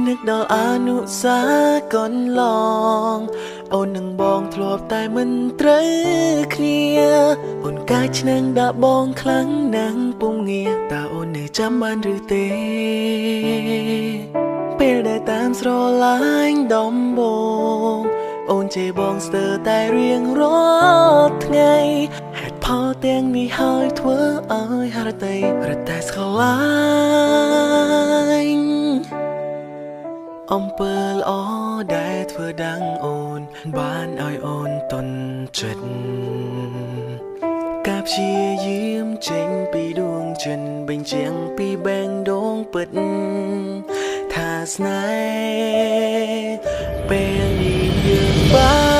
นึกดอกอนุสาก่อนลองអូននឹងបងធ្លាប់តែមិនត្រូវគ្នាអូនកាយឆ្នាំងដាក់បងខ្លាំងណាស់ពុំងារតើអូននៅចាំបានឬទេពេលដែលតាមស្រឡាញ់ដំបងអូនជេរបងស្ទើរតែរៀងរាល់ថ្ងៃហេតុផលទាំងនេះហើយធ្វើឲ្យហរតីរតែស្ខ្លាញ់អំពើល្អដែលធ្វើដាំងអូនបានឲ្យអូនទន់ចិត្តការព្យាយាមចេញពីដួងចិត្តបញ្ជាំងពីបែងដងពិតថាស្នេហ៍ពេលនេះយើងបាន